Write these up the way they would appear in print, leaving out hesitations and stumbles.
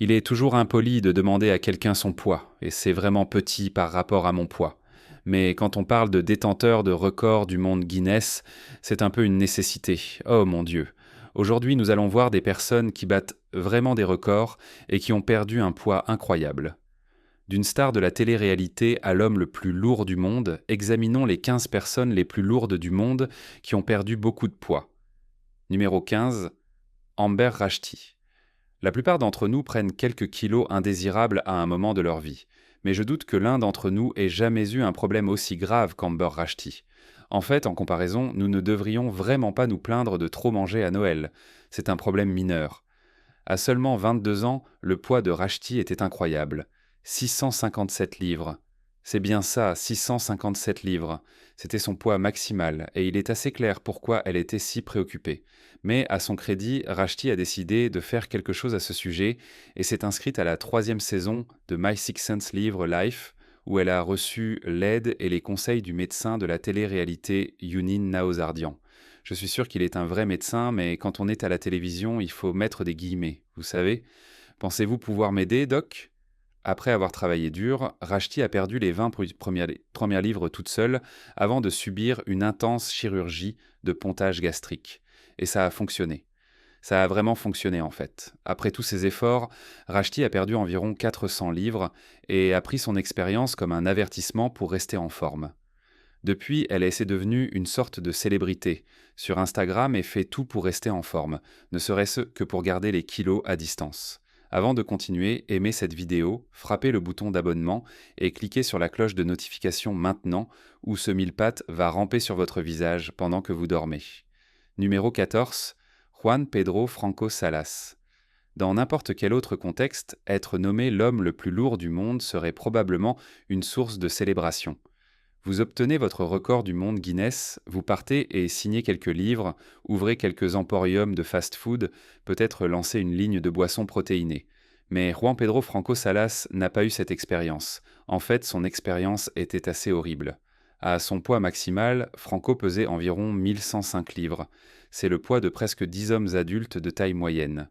Il est toujours impoli de demander à quelqu'un son poids, et c'est vraiment petit par rapport à mon poids. Mais quand on parle de détenteur de records du monde Guinness, c'est un peu une nécessité. Oh mon Dieu. Aujourd'hui, nous allons voir des personnes qui battent vraiment des records et qui ont perdu un poids incroyable. D'une star de la télé-réalité à l'homme le plus lourd du monde, examinons les 15 personnes les plus lourdes du monde qui ont perdu beaucoup de poids. Numéro 15, Amber Rashti. La plupart d'entre nous prennent quelques kilos indésirables à un moment de leur vie, mais je doute que l'un d'entre nous ait jamais eu un problème aussi grave qu'Amber Rashti. En fait, en comparaison, nous ne devrions vraiment pas nous plaindre de trop manger à Noël. C'est un problème mineur. À seulement 22 ans, le poids de Rashti était incroyable. 657 livres. C'est bien ça, 657 livres. C'était son poids maximal, et il est assez clair pourquoi elle était si préoccupée. Mais, à son crédit, Rashti a décidé de faire quelque chose à ce sujet, et s'est inscrite à la 3e saison de My Six Sense Livre Life, où elle a reçu l'aide et les conseils du médecin de la télé-réalité Younin Naozardian. Je suis sûr qu'il est un vrai médecin, mais quand on est à la télévision, il faut mettre des guillemets, vous savez. Pensez-vous pouvoir m'aider, Doc ? Après avoir travaillé dur, Rashti a perdu les 20 premiers livres toute seule avant de subir une intense chirurgie de pontage gastrique. Et ça a fonctionné. Ça a vraiment fonctionné en fait. Après tous ses efforts, Rashti a perdu environ 400 livres et a pris son expérience comme un avertissement pour rester en forme. Depuis, elle est devenue une sorte de célébrité sur Instagram et fait tout pour rester en forme, ne serait-ce que pour garder les kilos à distance. Avant de continuer, aimez cette vidéo, frappez le bouton d'abonnement et cliquez sur la cloche de notification maintenant ou ce mille-pattes va ramper sur votre visage pendant que vous dormez. Numéro 14, Juan Pedro Franco Salas. Dans n'importe quel autre contexte, être nommé l'homme le plus lourd du monde serait probablement une source de célébration. Vous obtenez votre record du monde Guinness, vous partez et signez quelques livres, ouvrez quelques emporiums de fast-food, peut-être lancez une ligne de boissons protéinées. Mais Juan Pedro Franco Salas n'a pas eu cette expérience. En fait, son expérience était assez horrible. À son poids maximal, Franco pesait environ 1105 livres. C'est le poids de presque 10 hommes adultes de taille moyenne.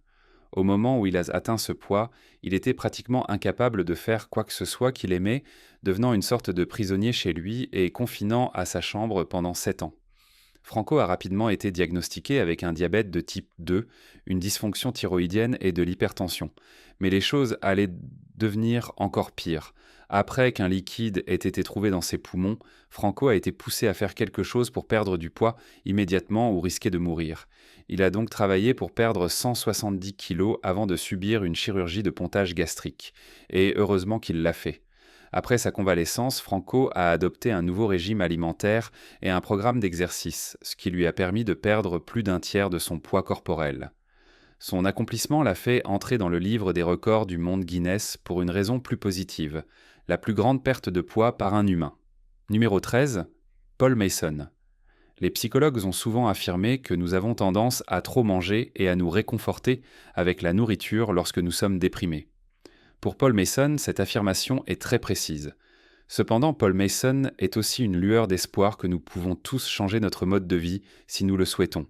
Au moment où il a atteint ce poids, il était pratiquement incapable de faire quoi que ce soit qu'il aimait, devenant une sorte de prisonnier chez lui et confinant à sa chambre pendant 7 ans. Franco a rapidement été diagnostiqué avec un diabète de type 2, une dysfonction thyroïdienne et de l'hypertension. Mais les choses allaient devenir encore pires. Après qu'un liquide ait été trouvé dans ses poumons, Franco a été poussé à faire quelque chose pour perdre du poids immédiatement ou risquer de mourir. Il a donc travaillé pour perdre 170 kilos avant de subir une chirurgie de pontage gastrique. Et heureusement qu'il l'a fait. Après sa convalescence, Franco a adopté un nouveau régime alimentaire et un programme d'exercice, ce qui lui a permis de perdre plus d'un tiers de son poids corporel. Son accomplissement l'a fait entrer dans le livre des records du monde Guinness pour une raison plus positive, la plus grande perte de poids par un humain. Numéro 13, Paul Mason. Les psychologues ont souvent affirmé que nous avons tendance à trop manger et à nous réconforter avec la nourriture lorsque nous sommes déprimés. Pour Paul Mason, cette affirmation est très précise. Cependant, Paul Mason est aussi une lueur d'espoir que nous pouvons tous changer notre mode de vie si nous le souhaitons.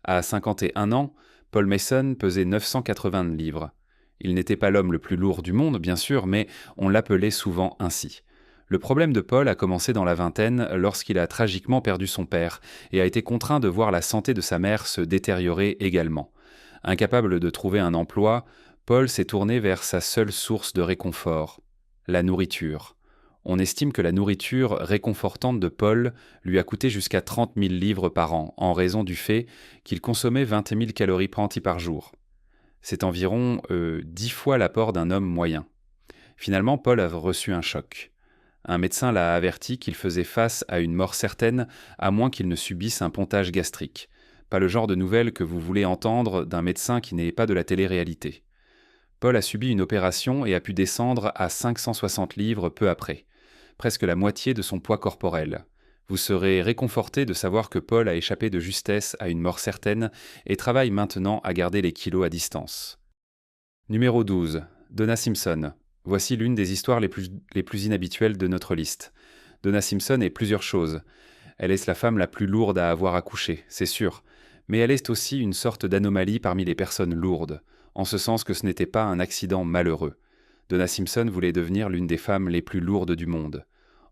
À 51 ans, Paul Mason pesait 980 livres. Il n'était pas l'homme le plus lourd du monde, bien sûr, mais on l'appelait souvent ainsi. Le problème de Paul a commencé dans la vingtaine lorsqu'il a tragiquement perdu son père et a été contraint de voir la santé de sa mère se détériorer également. Incapable de trouver un emploi, Paul s'est tourné vers sa seule source de réconfort, la nourriture. On estime que la nourriture réconfortante de Paul lui a coûté jusqu'à 30 000 livres par an, en raison du fait qu'il consommait 20 000 calories par jour. C'est environ 10 fois l'apport d'un homme moyen. Finalement, Paul a reçu un choc. Un médecin l'a averti qu'il faisait face à une mort certaine, à moins qu'il ne subisse un pontage gastrique. Pas le genre de nouvelles que vous voulez entendre d'un médecin qui n'est pas de la télé-réalité. Paul a subi une opération et a pu descendre à 560 livres peu après, presque la moitié de son poids corporel. Vous serez réconforté de savoir que Paul a échappé de justesse à une mort certaine et travaille maintenant à garder les kilos à distance. Numéro 12. Donna Simpson. Voici l'une des histoires les plus inhabituelles de notre liste. Donna Simpson est plusieurs choses. Elle est la femme la plus lourde à avoir accouché, c'est sûr, mais elle est aussi une sorte d'anomalie parmi les personnes lourdes. en ce sens que ce n'était pas un accident malheureux. Donna Simpson voulait devenir l'une des femmes les plus lourdes du monde.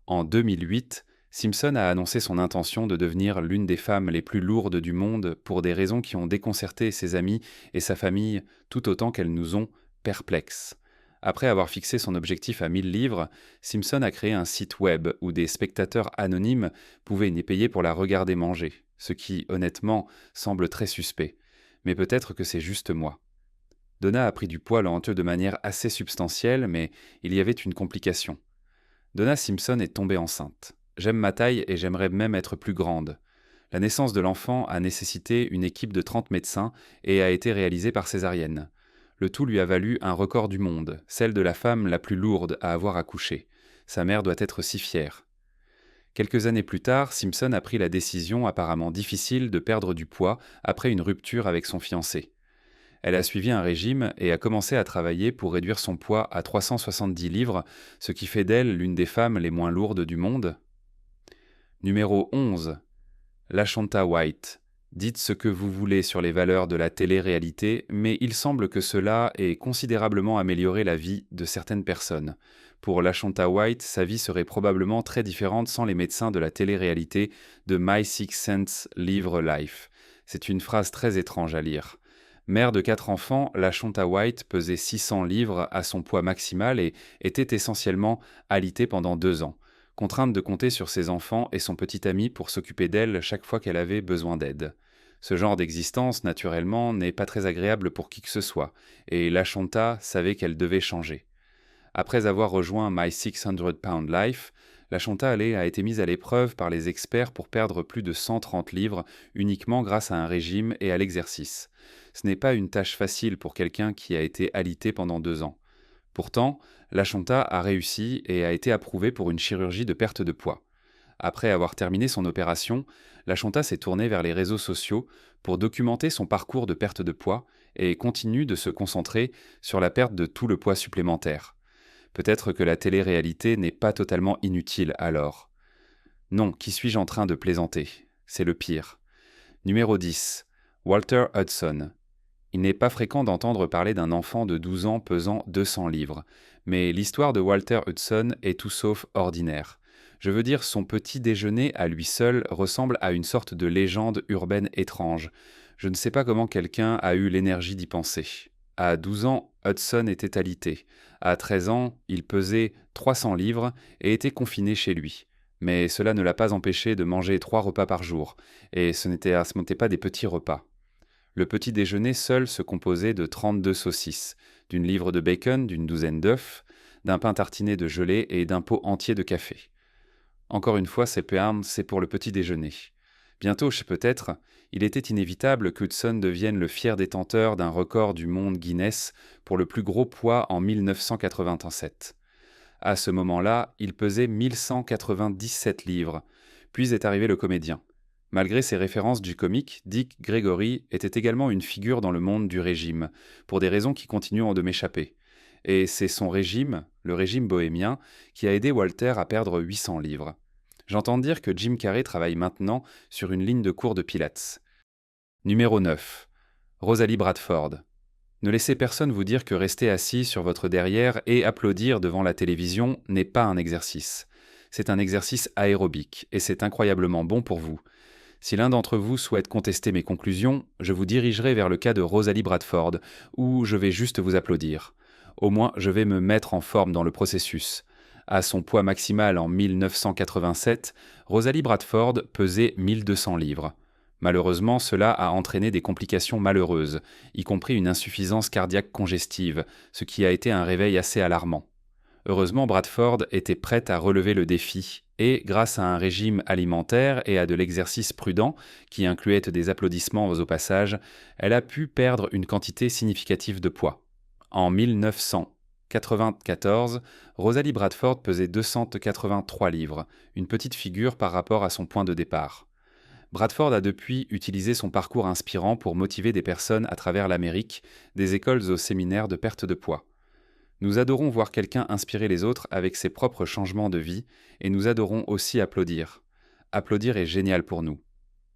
En 2008, Simpson a annoncé son intention de devenir l'une des femmes les plus lourdes du monde pour des raisons qui ont déconcerté ses amis et sa famille tout autant qu'elles nous ont perplexes. Après avoir fixé son objectif à 1000 livres, Simpson a créé un site web où des spectateurs anonymes pouvaient y payer pour la regarder manger, ce qui, honnêtement, semble très suspect. Mais peut-être que c'est juste moi. Donna a pris du poids lentement de manière assez substantielle, mais il y avait une complication. Donna Simpson est tombée enceinte. J'aime ma taille et j'aimerais même être plus grande. La naissance de l'enfant a nécessité une équipe de 30 médecins et a été réalisée par césarienne. Le tout lui a valu un record du monde, celle de la femme la plus lourde à avoir accouché. Sa mère doit être si fière. Quelques années plus tard, Simpson a pris la décision apparemment difficile de perdre du poids après une rupture avec son fiancé. Elle a suivi un régime et a commencé à travailler pour réduire son poids à 370 livres, ce qui fait d'elle l'une des femmes les moins lourdes du monde. Numéro 11. Lashonta White. Dites ce que vous voulez sur les valeurs de la télé-réalité, mais il semble que cela ait considérablement amélioré la vie de certaines personnes. Pour Lashonta White, sa vie serait probablement très différente sans les médecins de la télé-réalité de My Six Sense Livre Life. C'est une phrase très étrange à lire. Mère de 4 enfants, Lashonta White pesait 600 livres à son poids maximal et était essentiellement alitée pendant 2 ans, contrainte de compter sur ses enfants et son petit ami pour s'occuper d'elle chaque fois qu'elle avait besoin d'aide. Ce genre d'existence, naturellement, n'est pas très agréable pour qui que ce soit, et Lashonta savait qu'elle devait changer. Après avoir rejoint My 600 Pound Life, Lashonta a été mise à l'épreuve par les experts pour perdre plus de 130 livres uniquement grâce à un régime et à l'exercice. Ce n'est pas une tâche facile pour quelqu'un qui a été alité pendant 2 ans. Pourtant, Lashonta a réussi et a été approuvée pour une chirurgie de perte de poids. Après avoir terminé son opération, Lashonta s'est tournée vers les réseaux sociaux pour documenter son parcours de perte de poids et continue de se concentrer sur la perte de tout le poids supplémentaire. Peut-être que la télé-réalité n'est pas totalement inutile alors. Non, qui suis-je en train de plaisanter? C'est le pire. Numéro 10. Walter Hudson. Il n'est pas fréquent d'entendre parler d'un enfant de 12 ans pesant 200 livres, mais l'histoire de Walter Hudson est tout sauf ordinaire. Je veux dire, son petit déjeuner à lui seul ressemble à une sorte de légende urbaine étrange. Je ne sais pas comment quelqu'un a eu l'énergie d'y penser. À 12 ans, Hudson était alité. À 13 ans, il pesait 300 livres et était confiné chez lui. Mais cela ne l'a pas empêché de manger 3 repas par jour, et ce n'était pas des petits repas. Le petit déjeuner seul se composait de 32 saucisses, d'une livre de bacon, d'une douzaine d'œufs, d'un pain tartiné de gelée et d'un pot entier de café. Encore une fois, c'est pour le petit déjeuner. Bientôt, peut-être, il était inévitable qu'Hudson devienne le fier détenteur d'un record du monde Guinness pour le plus gros poids en 1987. À ce moment-là, il pesait 1197 livres. Puis est arrivé le comédien. Malgré ses références du comique, Dick Gregory était également une figure dans le monde du régime, pour des raisons qui continuent de m'échapper. Et c'est son régime, le régime bohémien, qui a aidé Walter à perdre 800 livres. J'entends dire que Jim Carrey travaille maintenant sur une ligne de cours de pilates. Numéro 9. Rosalie Bradford. Ne laissez personne vous dire que rester assis sur votre derrière et applaudir devant la télévision n'est pas un exercice. C'est un exercice aérobique et c'est incroyablement bon pour vous. Si l'un d'entre vous souhaite contester mes conclusions, je vous dirigerai vers le cas de Rosalie Bradford, où je vais juste vous applaudir. Au moins, je vais me mettre en forme dans le processus. À son poids maximal en 1987, Rosalie Bradford pesait 1200 livres. Malheureusement, cela a entraîné des complications malheureuses, y compris une insuffisance cardiaque congestive, ce qui a été un réveil assez alarmant. Heureusement, Bradford était prête à relever le défi et, grâce à un régime alimentaire et à de l'exercice prudent, qui incluait des applaudissements au passage, elle a pu perdre une quantité significative de poids. En 1994, Rosalie Bradford pesait 283 livres, une petite figure par rapport à son point de départ. Bradford a depuis utilisé son parcours inspirant pour motiver des personnes à travers l'Amérique, des écoles aux séminaires de perte de poids. Nous adorons voir quelqu'un inspirer les autres avec ses propres changements de vie, et nous adorons aussi applaudir. Applaudir est génial pour nous.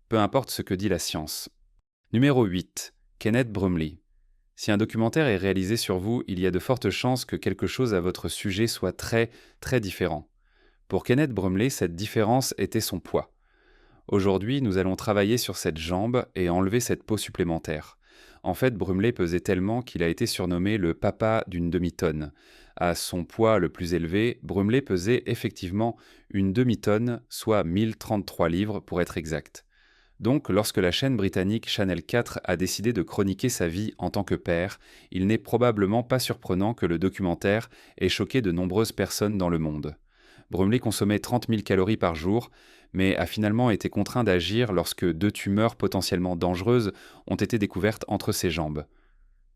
Peu importe ce que dit la science. Numéro 8. Kenneth Brumley. Si un documentaire est réalisé sur vous, il y a de fortes chances que quelque chose à votre sujet soit très, très différent. Pour Kenneth Brumley, cette différence était son poids. Aujourd'hui, nous allons travailler sur cette jambe et enlever cette peau supplémentaire. En fait, Brumley pesait tellement qu'il a été surnommé le papa d'une demi-tonne. À son poids le plus élevé, Brumley pesait effectivement une demi-tonne, soit 1033 livres pour être exact. Donc, lorsque la chaîne britannique Channel 4 a décidé de chroniquer sa vie en tant que père, il n'est probablement pas surprenant que le documentaire ait choqué de nombreuses personnes dans le monde. Brumley consommait 30 000 calories par jour, mais a finalement été contraint d'agir lorsque 2 tumeurs potentiellement dangereuses ont été découvertes entre ses jambes.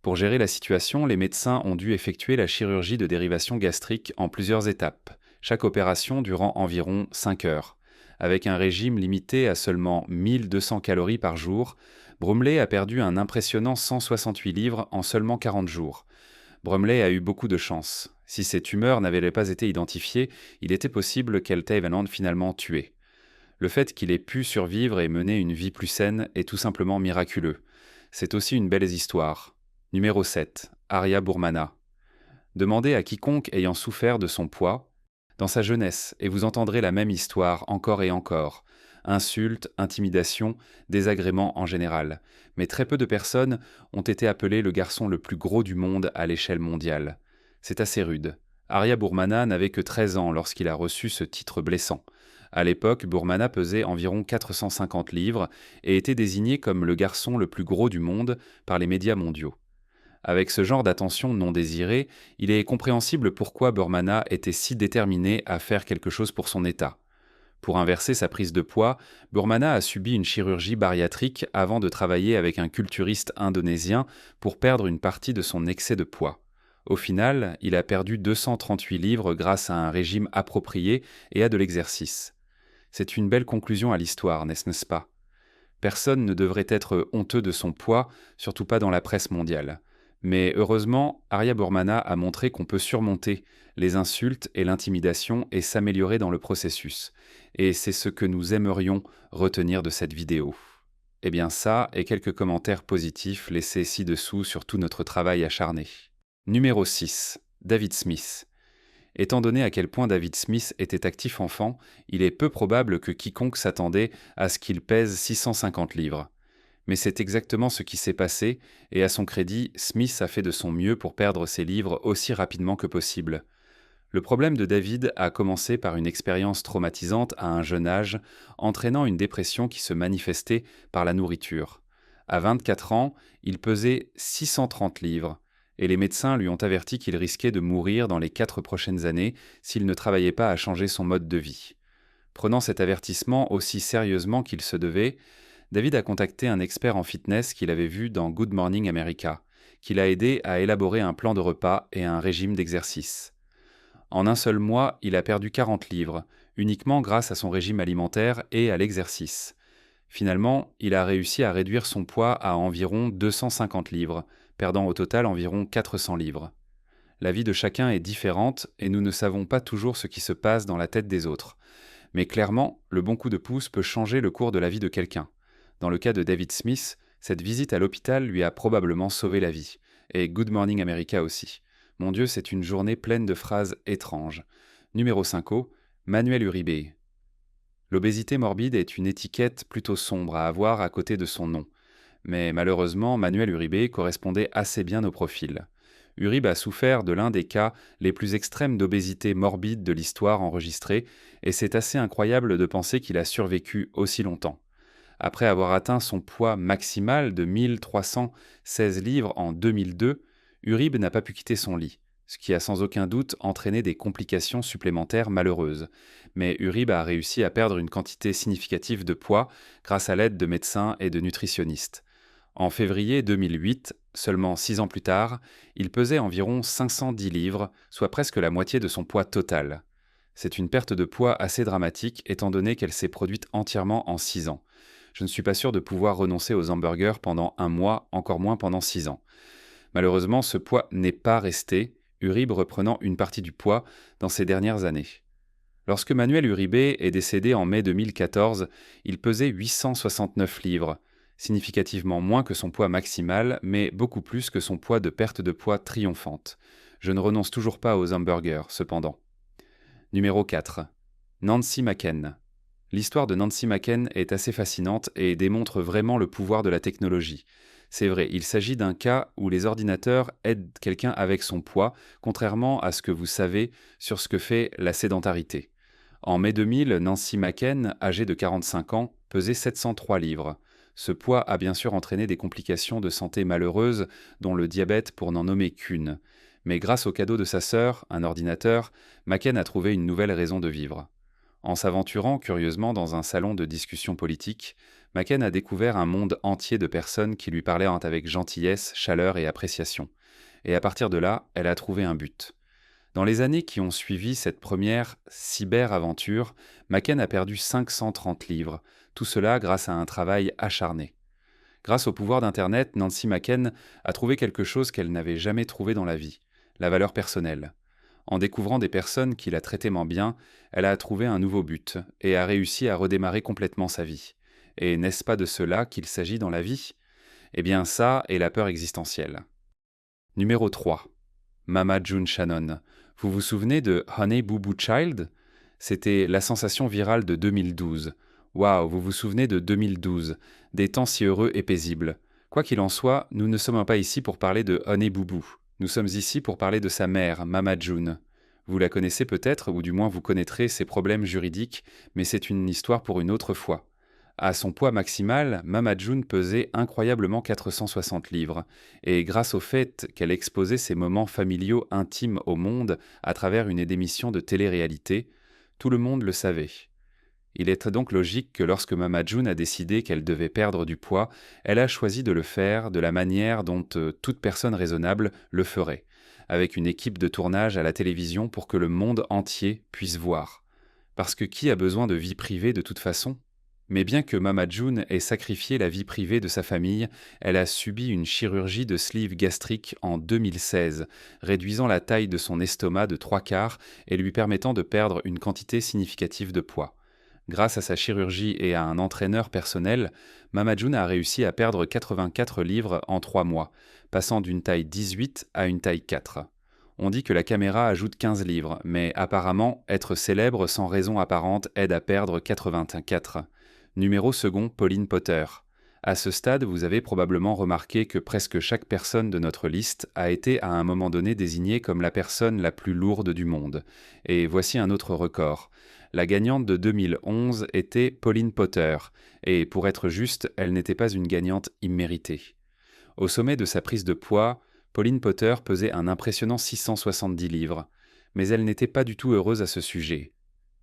Pour gérer la situation, les médecins ont dû effectuer la chirurgie de dérivation gastrique en plusieurs étapes, chaque opération durant environ 5 heures. Avec un régime limité à seulement 1200 calories par jour, Brumley a perdu un impressionnant 168 livres en seulement 40 jours. Brumley a eu beaucoup de chance. Si ces tumeurs n'avaient pas été identifiées, il était possible qu'elles t'aient finalement tué. Le fait qu'il ait pu survivre et mener une vie plus saine est tout simplement miraculeux. C'est aussi une belle histoire. Numéro 7. Arya Burmana. Demandez à quiconque ayant souffert de son poids, dans sa jeunesse, et vous entendrez la même histoire encore et encore. Insultes, intimidations, désagréments en général. Mais très peu de personnes ont été appelées le garçon le plus gros du monde à l'échelle mondiale. C'est assez rude. Arya Burmana n'avait que 13 ans lorsqu'il a reçu ce titre blessant. À l'époque, Burmana pesait environ 450 livres et était désigné comme le garçon le plus gros du monde par les médias mondiaux. Avec ce genre d'attention non désirée, il est compréhensible pourquoi Burmana était si déterminé à faire quelque chose pour son état. Pour inverser sa prise de poids, Burmana a subi une chirurgie bariatrique avant de travailler avec un culturiste indonésien pour perdre une partie de son excès de poids. Au final, il a perdu 238 livres grâce à un régime approprié et à de l'exercice. C'est une belle conclusion à l'histoire, n'est-ce pas? Personne ne devrait être honteux de son poids, surtout pas dans la presse mondiale. Mais heureusement, Arya Burmana a montré qu'on peut surmonter les insultes et l'intimidation et s'améliorer dans le processus. Et c'est ce que nous aimerions retenir de cette vidéo. Eh bien ça, et quelques commentaires positifs laissés ci-dessous sur tout notre travail acharné. Numéro 6. David Smith. Étant donné à quel point David Smith était actif enfant, il est peu probable que quiconque s'attendait à ce qu'il pèse 650 livres. Mais c'est exactement ce qui s'est passé, et à son crédit, Smith a fait de son mieux pour perdre ses livres aussi rapidement que possible. Le problème de David a commencé par une expérience traumatisante à un jeune âge, entraînant une dépression qui se manifestait par la nourriture. À 24 ans, il pesait 630 livres, et les médecins lui ont averti qu'il risquait de mourir dans les 4 prochaines années s'il ne travaillait pas à changer son mode de vie. Prenant cet avertissement aussi sérieusement qu'il se devait, David a contacté un expert en fitness qu'il avait vu dans Good Morning America, qui l'a aidé à élaborer un plan de repas et un régime d'exercice. En un seul mois, il a perdu 40 livres, uniquement grâce à son régime alimentaire et à l'exercice. Finalement, il a réussi à réduire son poids à environ 250 livres, perdant au total environ 400 livres. La vie de chacun est différente et nous ne savons pas toujours ce qui se passe dans la tête des autres. Mais clairement, le bon coup de pouce peut changer le cours de la vie de quelqu'un. Dans le cas de David Smith, cette visite à l'hôpital lui a probablement sauvé la vie. Et Good Morning America aussi. Mon Dieu, c'est une journée pleine de phrases étranges. Numéro 5, Manuel Uribe. L'obésité morbide est une étiquette plutôt sombre à avoir à côté de son nom. Mais malheureusement, Manuel Uribe correspondait assez bien au profil. Uribe a souffert de l'un des cas les plus extrêmes d'obésité morbide de l'histoire enregistrée, et c'est assez incroyable de penser qu'il a survécu aussi longtemps. Après avoir atteint son poids maximal de 1316 livres en 2002, Uribe n'a pas pu quitter son lit, ce qui a sans aucun doute entraîné des complications supplémentaires malheureuses. Mais Uribe a réussi à perdre une quantité significative de poids grâce à l'aide de médecins et de nutritionnistes. En février 2008, seulement 6 ans plus tard, il pesait environ 510 livres, soit presque la moitié de son poids total. C'est une perte de poids assez dramatique étant donné qu'elle s'est produite entièrement en 6 ans. Je ne suis pas sûr de pouvoir renoncer aux hamburgers pendant un mois, encore moins pendant 6 ans. Malheureusement, ce poids n'est pas resté, Uribe reprenant une partie du poids dans ces dernières années. Lorsque Manuel Uribe est décédé en mai 2014, il pesait 869 livres. significativement moins que son poids maximal, mais beaucoup plus que son poids de perte de poids triomphante. Je ne renonce toujours pas aux hamburgers, cependant. Numéro 4. Nancy Macken. L'histoire de Nancy Macken est assez fascinante et démontre vraiment le pouvoir de la technologie. C'est vrai, il s'agit d'un cas où les ordinateurs aident quelqu'un avec son poids, contrairement à ce que vous savez sur ce que fait la sédentarité. En mai 2000, Nancy Macken, âgée de 45 ans, pesait 703 livres. Ce poids a bien sûr entraîné des complications de santé malheureuses, dont le diabète pour n'en nommer qu'une. Mais grâce au cadeau de sa sœur, un ordinateur, Macken a trouvé une nouvelle raison de vivre. En s'aventurant curieusement dans un salon de discussion politique, Macken a découvert un monde entier de personnes qui lui parlaient avec gentillesse, chaleur et appréciation. Et à partir de là, elle a trouvé un but. Dans les années qui ont suivi cette première cyber-aventure, Macken a perdu 530 livres, tout cela grâce à un travail acharné. Grâce au pouvoir d'Internet, Nancy Macken a trouvé quelque chose qu'elle n'avait jamais trouvé dans la vie, la valeur personnelle. En découvrant des personnes qui la traitaient moins bien, elle a trouvé un nouveau but et a réussi à redémarrer complètement sa vie. Et n'est-ce pas de cela qu'il s'agit dans la vie? Eh bien ça est la peur existentielle. Numéro 3. Mama June Shannon. Vous vous souvenez de Honey Boo Boo Child? C'était la sensation virale de 2012. Waouh, vous vous souvenez de 2012, des temps si heureux et paisibles. Quoi qu'il en soit, nous ne sommes pas ici pour parler de Honey Boo Boo. Nous sommes ici pour parler de sa mère, Mama June. Vous la connaissez peut-être, ou du moins vous connaîtrez ses problèmes juridiques, mais c'est une histoire pour une autre fois. À son poids maximal, Mama June pesait incroyablement 460 livres, et grâce au fait qu'elle exposait ses moments familiaux intimes au monde à travers une émission de télé-réalité, tout le monde le savait. Il est donc logique que lorsque Mama June a décidé qu'elle devait perdre du poids, elle a choisi de le faire de la manière dont toute personne raisonnable le ferait, avec une équipe de tournage à la télévision pour que le monde entier puisse voir. Parce que qui a besoin de vie privée de toute façon? Mais bien que Mama June ait sacrifié la vie privée de sa famille, elle a subi une chirurgie de sleeve gastrique en 2016, réduisant la taille de son estomac de 3/4 et lui permettant de perdre une quantité significative de poids. Grâce à sa chirurgie et à un entraîneur personnel, Mama June a réussi à perdre 84 livres en 3 mois, passant d'une taille 18 à une taille 4. On dit que la caméra ajoute 15 livres, mais apparemment, être célèbre sans raison apparente aide à perdre 84. Numéro second, Pauline Potter. À ce stade, vous avez probablement remarqué que presque chaque personne de notre liste a été à un moment donné désignée comme la personne la plus lourde du monde. Et voici un autre record. La gagnante de 2011 était Pauline Potter, et pour être juste, elle n'était pas une gagnante imméritée. Au sommet de sa prise de poids, Pauline Potter pesait un impressionnant 670 livres, mais elle n'était pas du tout heureuse à ce sujet.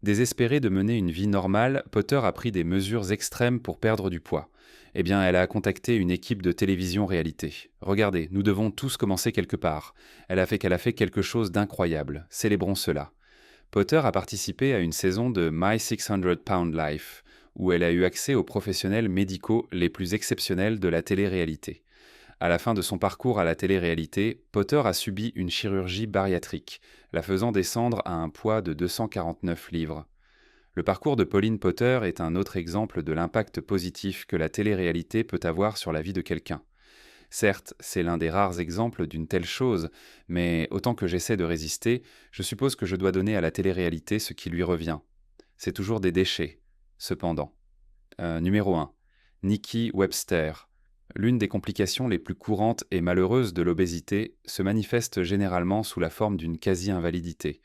Désespérée de mener une vie normale, Potter a pris des mesures extrêmes pour perdre du poids. Eh bien, elle a contacté une équipe de télévision-réalité. Regardez, nous devons tous commencer quelque part. Qu'elle a fait quelque chose d'incroyable. Célébrons cela. Potter a participé à une saison de My 600 Pound Life, où elle a eu accès aux professionnels médicaux les plus exceptionnels de la télé-réalité. À la fin de son parcours à la télé-réalité, Potter a subi une chirurgie bariatrique, la faisant descendre à un poids de 249 livres. Le parcours de Pauline Potter est un autre exemple de l'impact positif que la télé-réalité peut avoir sur la vie de quelqu'un. Certes, c'est l'un des rares exemples d'une telle chose, mais autant que j'essaie de résister, je suppose que je dois donner à la télé-réalité ce qui lui revient. C'est toujours des déchets, cependant. Numéro 1. Nikki Webster. L'une des complications les plus courantes et malheureuses de l'obésité se manifeste généralement sous la forme d'une quasi-invalidité.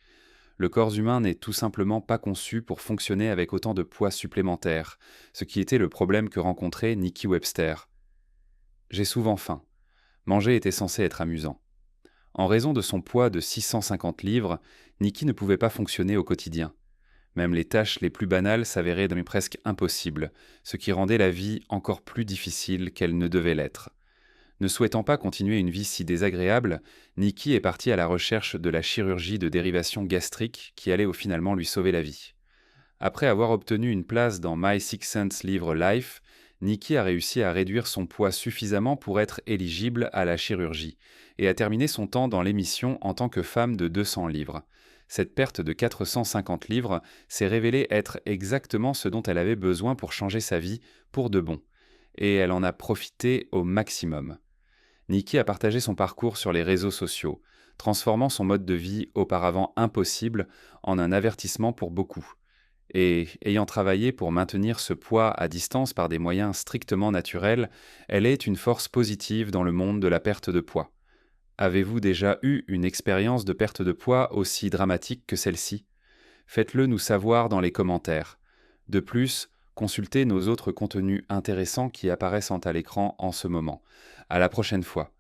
Le corps humain n'est tout simplement pas conçu pour fonctionner avec autant de poids supplémentaire, ce qui était le problème que rencontrait Nikki Webster. J'ai souvent faim. Manger était censé être amusant. En raison de son poids de 650 livres, Nikki ne pouvait pas fonctionner au quotidien. Même les tâches les plus banales s'avéraient presque impossibles, ce qui rendait la vie encore plus difficile qu'elle ne devait l'être. Ne souhaitant pas continuer une vie si désagréable, Nikki est partie à la recherche de la chirurgie de dérivation gastrique qui allait finalement lui sauver la vie. Après avoir obtenu une place dans My 600 Livre Life, Nikki a réussi à réduire son poids suffisamment pour être éligible à la chirurgie et a terminé son temps dans l'émission en tant que femme de 200 livres. Cette perte de 450 livres s'est révélée être exactement ce dont elle avait besoin pour changer sa vie pour de bon. et elle en a profité au maximum. Nikki a partagé son parcours sur les réseaux sociaux, transformant son mode de vie auparavant impossible en un avertissement pour beaucoup. Et ayant travaillé pour maintenir ce poids à distance par des moyens strictement naturels, elle est une force positive dans le monde de la perte de poids. Avez-vous déjà eu une expérience de perte de poids aussi dramatique que celle-ci? Faites-le nous savoir dans les commentaires. De plus, consultez nos autres contenus intéressants qui apparaissent à l'écran en ce moment. À la prochaine fois.